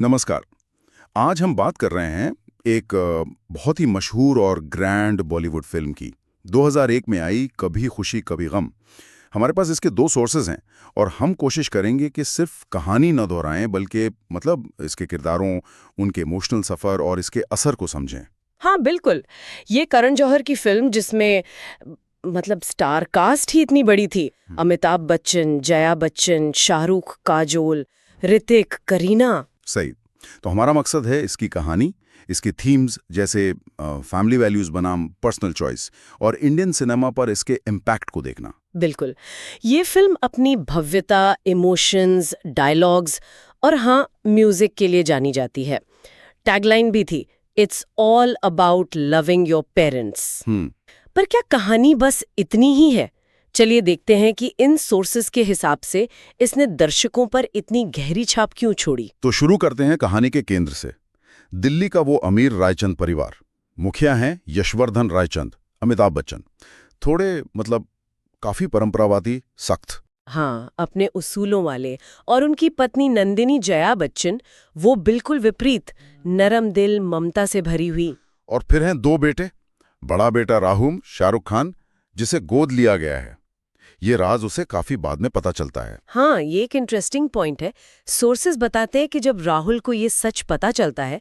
नमस्कार। आज हम बात कर रहे हैं एक बहुत ही मशहूर और ग्रैंड बॉलीवुड फिल्म की। 2001 में आई कभी खुशी कभी गम। हमारे पास इसके दो सोर्सेज हैं और हम कोशिश करेंगे कि सिर्फ कहानी न दोहराएं बल्कि मतलब इसके किरदारों, उनके इमोशनल सफ़र और इसके असर को समझें। हाँ बिल्कुल। ये करण जौहर की फिल्म जिसमें मतलब स्टार कास्ट ही इतनी बड़ी थी। अमिताभ बच्चन, जया बच्चन, शाहरुख, काजोल, ऋतिक, करीना। सही। तो हमारा मकसद है इसकी कहानी, इसके थीम्स जैसे फैमिली वैल्यूज़ बनाम पर्सनल चॉइस और इंडियन सिनेमा पर इसके इम्पैक्ट को देखना। बिल्कुल। ये फिल्म अपनी भव्यता, इमोशंस, डायलॉग्स और हाँ म्यूजिक के लिए जानी जाती है। टैगलाइन भी थी, it's all about loving your parents. पर क्या कहानी बस इतनी ही है? चलिए देखते हैं कि इन सोर्सेस के हिसाब से इसने दर्शकों पर इतनी गहरी छाप क्यों छोड़ी। तो शुरू करते हैं कहानी के केंद्र से। दिल्ली का वो अमीर रायचंद परिवार। मुखिया हैं यशवर्धन रायचंद, अमिताभ बच्चन। थोड़े मतलब काफी परंपरावादी, सख्त। हाँ, अपने उसूलों वाले। और उनकी पत्नी नंदिनी जया बच्चन, वो बिल्कुल विपरीत, नरम दिल, ममता से भरी हुई। और फिर हैं दो बेटे। बड़ा बेटा राहुल शाहरुख खान, जिसे गोद लिया गया है। ये राज उसे काफी बाद में पता चलता है। हाँ, ये एक इंटरेस्टिंग पॉइंट है। सोर्सेज बताते हैं कि जब राहुल को ये सच पता चलता है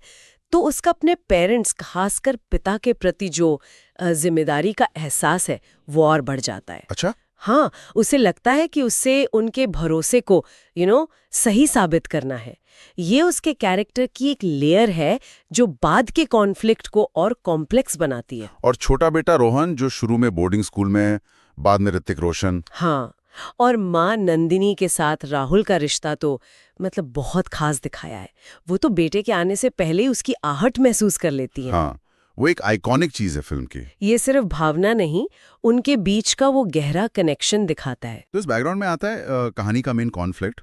तो उसका अपने पेरेंट्स, खासकर पिता के प्रति जो जिम्मेदारी का एहसास है वो और बढ़ जाता है। अच्छा। हाँ, उसे लगता है कि उससे उनके भरोसे को सही साबित करना है। ये उसके कैरेक्टर की एक लेयर है जो बाद के कॉन्फ्लिक्ट को और कॉम्प्लेक्स बनाती है। और छोटा बेटा रोहन, जो शुरू में बोर्डिंग स्कूल में, बाद में ऋतिक रोशन। हाँ, और माँ नंदिनी के साथ राहुल का रिश्ता तो मतलब बहुत खास दिखाया है। वो तो बेटे के आने से पहले ही उसकी आहट महसूस कर लेती है। हाँ, वो एक आइकॉनिक चीज है फिल्म की। ये सिर्फ भावना नहीं, उनके बीच का वो गहरा कनेक्शन दिखाता है। तो इस बैकग्राउंड में आता है कहानी का मेन कॉन्फ्लिक्ट।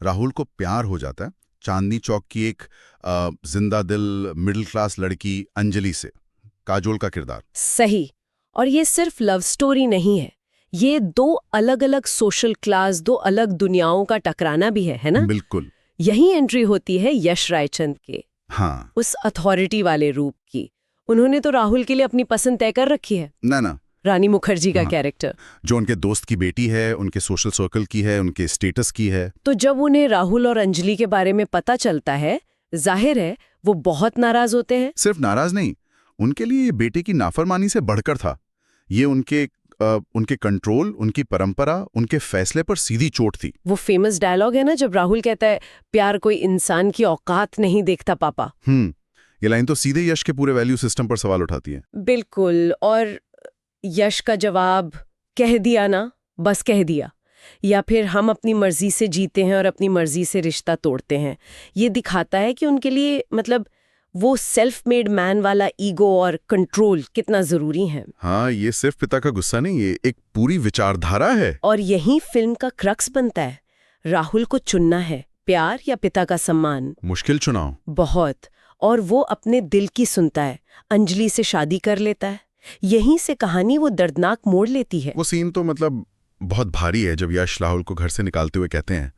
राहुल को प्यार हो जाता है चांदनी चौक की एक जिंदा दिल मिडिल क्लास लड़की अंजलि से। काजोल का किरदार। सही। और ये सिर्फ लव स्टोरी नहीं है, ये दो अलग अलग सोशल क्लास, दो अलग दुनियाओं का टकराना भी है ना? बिल्कुल। यही एंट्री होती है यश रायचंद के, हाँ। उस अथॉरिटी वाले रूप की। उन्होंने तो राहुल के लिए अपनी पसंद तय कर रखी है, ना रानी मुखर्जी का हाँ। कैरेक्टर, जो उनके दोस्त की बेटी है, उनके सोशल सर्कल की है, उनके स्टेटस की है। तो जब उन्हें राहुल और अंजलि के बारे में पता चलता है, जाहिर है वो बहुत नाराज होते हैं। सिर्फ नाराज नहीं, उनके लिए ये बेटे की नाफरमानी से बढ़कर था। ये उनके कंट्रोल, उनकी परंपरा, उनके फैसले पर सीधी चोट थी। वो फेमस डायलॉग है ना जब राहुल कहता है, प्यार कोई इंसान की औकात नहीं देखता पापा। ये लाइन तो सीधे यश के पूरे वैल्यू सिस्टम पर सवाल उठाती है। बिल्कुल। और यश का जवाब, कह दिया ना, बस कह दिया। या फिर हम अपनी मर्जी से जीते हैं और अपनी मर्जी से रिश्ता तोड़ते हैं। ये दिखाता है कि उनके लिए मतलब वो सेल्फ मेड मैन वाला ईगो और कंट्रोल कितना जरूरी है। हाँ, ये सिर्फ पिता का गुस्सा नहीं, ये एक पूरी विचारधारा है। और यही फिल्म का क्रक्स बनता है। राहुल को चुनना है, प्यार या पिता का सम्मान। मुश्किल चुनाव। बहुत। और वो अपने दिल की सुनता है, अंजलि से शादी कर लेता है। यहीं से कहानी वो दर्दनाक मोड़ लेती है। वो सीन तो मतलब बहुत भारी है जब यश राहुल को घर से निकालते हुए कहते हैं,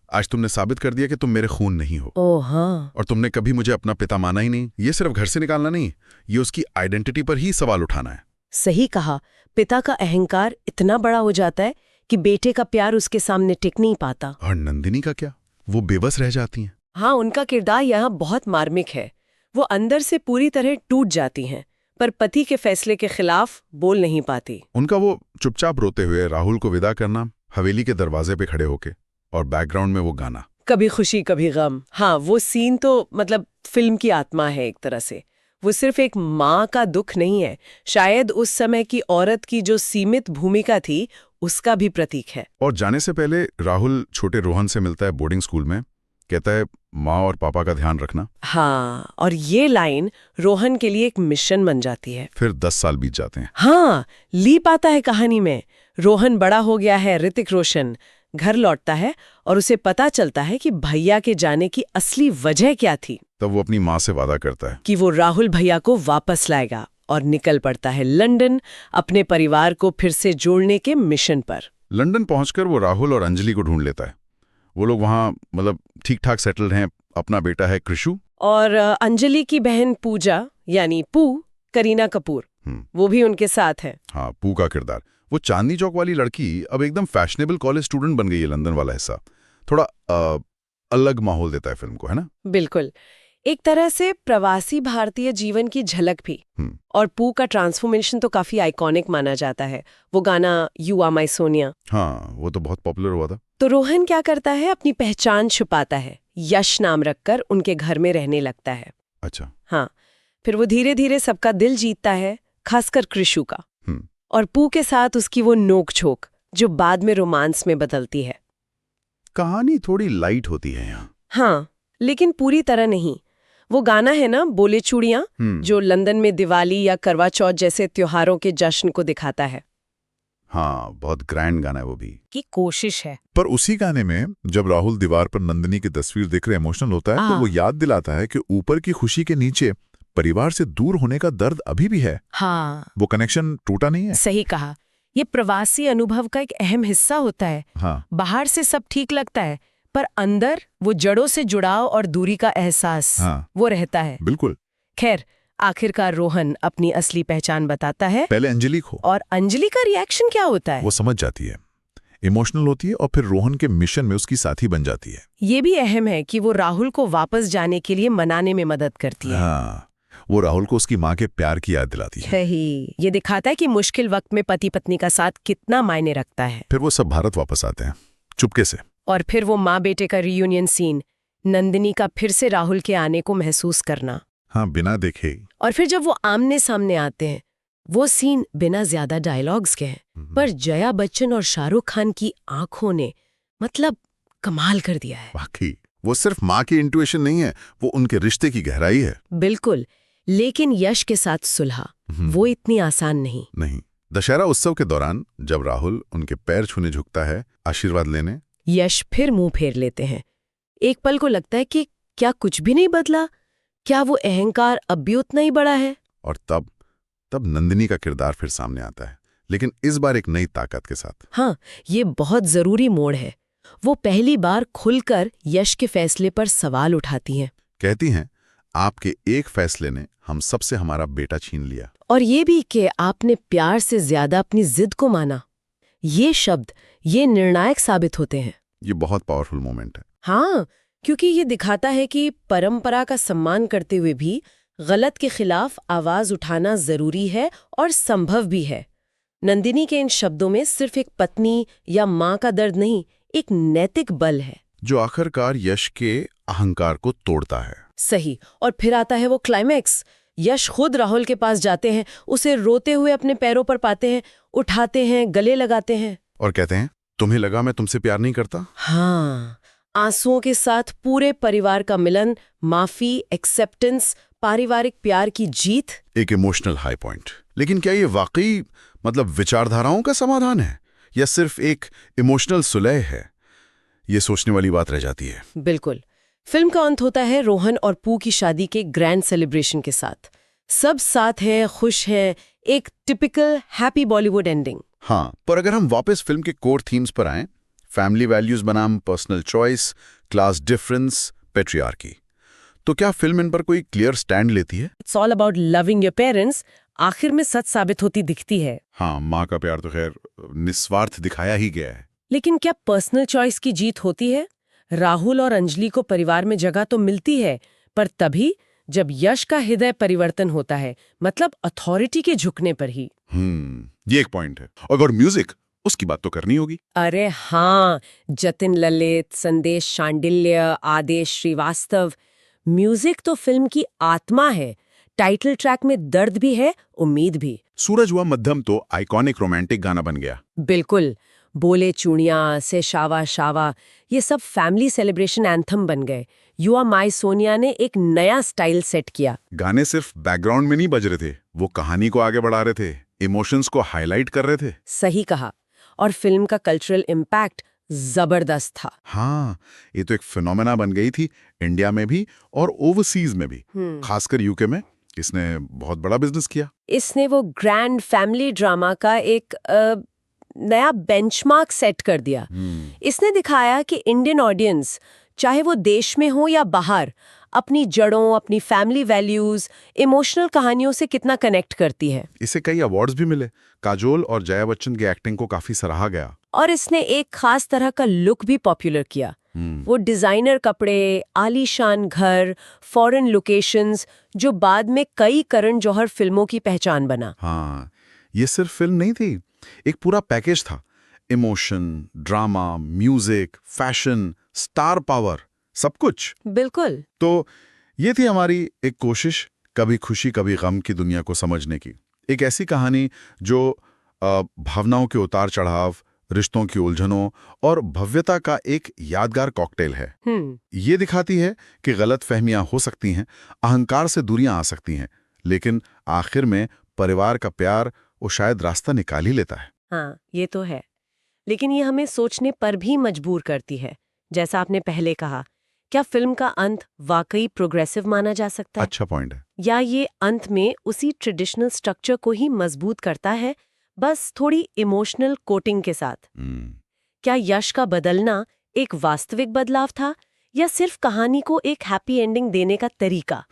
आज तुमने साबित कर दिया कि तुम मेरे खून नहीं हो। ओह हाँ। और तुमने कभी मुझे अपना पिता माना ही नहीं। ये सिर्फ घर से निकालना नहीं, ये उसकी आइडेंटिटी पर ही सवाल उठाना है। सही कहा। पिता का अहंकार इतना बड़ा हो जाता है कि बेटे का प्यार उसके सामने टिक नहीं पाता। और नंदिनी का क्या? वो बेबस रह जाती हैं। हाँ, उनका किरदार यहाँ बहुत मार्मिक है। वो अंदर से पूरी तरह टूट जाती हैं, पर पति के फैसले के खिलाफ बोल नहीं पाती। उनका वो चुपचाप रोते हुए राहुल को विदा करना, हवेली के दरवाजे पे खड़े होके, और बैकग्राउंड में वो गाना, कभी खुशी कभी गम। हाँ, वो सीन तो मतलब फिल्म की आत्मा है एक तरह से। वो सिर्फ एक माँ का दुख नहीं है, शायद उस समय की औरत की जो सीमित भूमिका थी उसका भी प्रतीक है। और जाने से पहले राहुल छोटे रोहन से मिलता है बोर्डिंग स्कूल में, कहता है माँ और पापा का ध्यान रखना। हाँ, और ये लाइन रोहन के लिए एक मिशन बन जाती है। फिर 10 साल बीत जाते हैं। हाँ, लीप आता है कहानी में। रोहन बड़ा हो गया है, ऋतिक रोशन घर लौटता है और उसे पता चलता है कि भैया के जाने की असली वजह क्या थी। तब वो अपनी माँ से वादा करता है कि वो राहुल भैया को वापस लाएगा और निकल पड़ता है लंदन, अपने परिवार को फिर से जोड़ने के मिशन पर। लंदन पहुंचकर वो राहुल और अंजलि को ढूंढ लेता है। वो लोग वहाँ मतलब ठीक ठाक सेटल्ड हैं, अपना बेटा है कृषु। और अंजलि की बहन पूजा यानी पू, करीना कपूर, वो भी उनके साथ है। हाँ, पू का किरदार। वो चांदनी चौक वाली लड़की अब एकदम फैशनेबल कॉलेज स्टूडेंट बन गई है, लंदन वाला हिस्सा। थोड़ा अलग माहौल देता है फिल्म को, है ना? बिल्कुल, एक तरह से प्रवासी भारतीय जीवन की झलक भी। और पू का ट्रांसफॉर्मेशन तो काफी आइकॉनिक माना जाता है। वो गाना यू आर माई सोनिया, हाँ, वो तो बहुत पॉपुलर हुआ था। तो रोहन क्या करता है, अपनी पहचान छुपाता है, यश नाम रखकर उनके घर में रहने लगता है। अच्छा। हाँ, फिर वो धीरे धीरे सबका दिल जीतता है, खासकर कृषु का। और पू के साथ उसकी वो नोक-झोंक जो बाद में रोमांस में बदलती है। कहानी थोड़ी लाइट होती है यहाँ। हाँ, लेकिन पूरी तरह नहीं। वो गाना है ना, बोले चूड़ियां, जो लंदन में दिवाली या करवा चौथ जैसे त्योहारों के जश्न को दिखाता है। हाँ, बहुत ग्रैंड गाना है वो भी। की कोशिश है। पर उसी गाने में जब राहुल दीवार पर नंदिनी की तस्वीर देख रहे इमोशनल होता है, तो वो याद दिलाता है कि ऊपर की खुशी के नीचे परिवार से दूर होने का दर्द अभी भी है। हाँ, वो कनेक्शन टूटा नहीं है। सही कहा। ये प्रवासी अनुभव का एक अहम हिस्सा होता है। हाँ। बाहर से सब ठीक लगता है, पर अंदर वो जड़ों से जुड़ाव और दूरी का एहसास वो रहता है। बिल्कुल। खैर, आखिरकार रोहन अपनी असली पहचान बताता है। पहले अंजलि को। और अंजलि का रिएक्शन क्या होता है? वो समझ जाती है, इमोशनल होती है और फिर रोहन के मिशन में उसकी साथी बन जाती है। ये भी अहम है कि वो राहुल को वापस जाने के लिए मनाने में मदद करती है। हाँ, वो राहुल को उसकी माँ के प्यार की याद दिलाती है। ये दिखाता है कि मुश्किल वक्त में पति पत्नी का साथ कितना मायने रखता है। फिर वो सब भारत वापस आते हैं चुपके से। और फिर वो माँ बेटे का रियूनियन सीन, नंदिनी का फिर से राहुल के आने को महसूस करना। हाँ, बिना देखे। और फिर जब वो आमने सामने आते हैं, वो सीन बिना ज्यादा डायलॉग्स के हैं, पर जया बच्चन और शाहरुख खान की आंखों ने मतलब कमाल कर दिया है। वाकई, वो सिर्फ माँ की इंट्यूशन नहीं है, वो उनके रिश्ते की गहराई है। बिल्कुल, लेकिन यश के साथ सुलह वो इतनी आसान नहीं। दशहरा उत्सव के दौरान जब राहुल उनके पैर छूने झुकता है आशीर्वाद लेने, यश फिर मुंह फेर लेते हैं। एक पल को लगता है कि क्या कुछ भी नहीं बदला? क्या वो अहंकार अब भी उतना ही बड़ा है? और तब नंदिनी का किरदार फिर सामने आता है, लेकिन इस बार एक नई ताकत के साथ। हाँ, ये बहुत जरूरी मोड़ है। वो पहली बार खुलकर यश के फैसले पर सवाल उठाती हैं। कहती हैं, आपके एक फैसले ने हम सबसे हमारा बेटा छीन लिया। और ये भी कि आपने प्यार से ज्यादा अपनी जिद को माना। ये शब्द ये निर्णायक साबित होते हैं। ये बहुत पावरफुल मोमेंट है। हाँ, क्योंकि ये दिखाता है कि परंपरा का सम्मान करते हुए भी गलत के खिलाफ आवाज उठाना जरूरी है और संभव भी है। नंदिनी के इन शब्दों में सिर्फ एक पत्नी या माँ का दर्द नहीं, एक नैतिक बल है जो आखिरकार यश के अहंकार को तोड़ता है। सही। और फिर आता है वो क्लाइमैक्स। यश खुद राहुल के पास जाते हैं, उसे रोते हुए अपने पैरों पर पाते हैं, उठाते हैं, गले लगाते हैं और कहते हैं, तुम्हें लगा मैं तुमसे प्यार नहीं करता? हाँ, आंसुओं के साथ पूरे परिवार का मिलन, माफी, एक्सेप्टेंस, पारिवारिक प्यार की जीत। एक इमोशनल हाई पॉइंट। लेकिन क्या ये वाकई मतलब विचारधाराओं का समाधान है या सिर्फ एक इमोशनल सुलह है? ये सोचने वाली बात रह जाती है। बिल्कुल। फिल्म का अंत होता है रोहन और पू की शादी के ग्रैंड सेलिब्रेशन के साथ। सब साथ हैं, खुश हैं, एक टिपिकल हैप्पी बॉलीवुड एंडिंग। हाँ, पर अगर हम वापस फिल्म के कोर थीम्स पर आएं, फैमिली वैल्यूज बनाम personal choice, class difference, patriarchy, तो क्या फिल्म इन पर कोई क्लियर स्टैंड लेती है? It's all about loving your parents आखिर में सच साबित होती दिखती है। हाँ, माँ का प्यार तो खैर निस्वार्थ दिखाया ही गया है। लेकिन क्या पर्सनल चॉइस की जीत होती है? राहुल और अंजलि को परिवार में जगह तो मिलती है, पर तभी जब यश का हृदय परिवर्तन होता है, मतलब अथॉरिटी के झुकने पर ही। ये एक पॉइंट है। और म्यूजिक, उसकी बात तो करनी होगी। अरे हाँ, जतिन ललित, संदेश शांडिल्य, आदेश श्रीवास्तव, म्यूजिक तो फिल्म की आत्मा है। टाइटल ट्रैक में दर्द भी है, उम्मीद भी। सूरज हुआ मध्यम तो आइकॉनिक रोमांटिक गाना बन गया। बिल्कुल, बोले चूड़ियां से शावा शावा, ये सब फैमिली सेलिब्रेशन एंथम बन गए। यू आर माई सोनिया ने एक नया स्टाइल सेट किया। गाने सिर्फ बैकग्राउंड में नहीं बज रहे थे, वो कहानी को आगे बढ़ा रहे थे, इमोशंस को हाईलाइट कर रहे थे। सही कहा। और फिल्म का कल्चरल इम्पैक्ट जबरदस्त था। हाँ, ये तो एक फिनोमेना बन गई थी इंडिया में भी और ओवरसीज में भी। खासकर यूके में इसने बहुत बड़ा बिजनेस किया। इसने वो ग्रैंड फैमिली ड्रामा का एक नया बेंचमार्क सेट कर दिया। इसने दिखाया कि इंडियन ऑडियंस चाहे वो देश में हो या बाहर, अपनी जड़ों, अपनी फैमिली वैल्यूज, इमोशनल कहानियों से कितना कनेक्ट करती है। इसे कई अवार्ड्स भी मिले। काजोल और जया बच्चन की एक्टिंग को काफी सराहा गया। और इसने एक खास तरह का लुक भी पॉपुलर किया। वो डिजाइनर कपड़े, आलीशान घर, फॉरेन लोकेशंस, जो बाद में कई करण जौहर फिल्मों की पहचान बना। हाँ, ये सिर्फ फिल्म नहीं थी, एक पूरा पैकेज था। Emotion, drama, music, fashion, star power, सब कुछ। बिल्कुल। तो ये थी हमारी एक कोशिश, कभी खुशी कभी गम की दुनिया को समझने की। एक ऐसी कहानी जो भावनाओं के उतार चढ़ाव, रिश्तों की उलझनों और भव्यता का एक यादगार कॉकटेल है। ये दिखाती है कि गलत फहमियां हो सकती हैं, अहंकार से दूरियां आ सकती हैं, लेकिन आखिर में परिवार का प्यार वो शायद रास्ता निकाल ही लेता है। हाँ, ये तो है। लेकिन ये हमें सोचने पर भी मजबूर करती है। जैसा आपने पहले कहा, क्या फिल्म का अंत वाकई प्रोग्रेसिव माना जा सकता है? अच्छा पॉइंट है। या ये अंत में उसी ट्रेडिशनल स्ट्रक्चर को ही मजबूत करता है, बस थोड़ी इमोशनल कोटिंग के साथ? क्या यश का बदलना एक वास्तविक बदलाव था, या सिर्फ कहानी को एक हैप्पी एंडिंग देने का तरीका?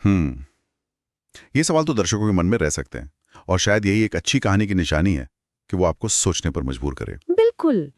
ये सवाल तो दर्शकों के मन में रह सकते हैं, और शायद यही एक अच्छी कहानी की निशानी है कि वो आपको सोचने पर मजबूर करे। बिल्कुल।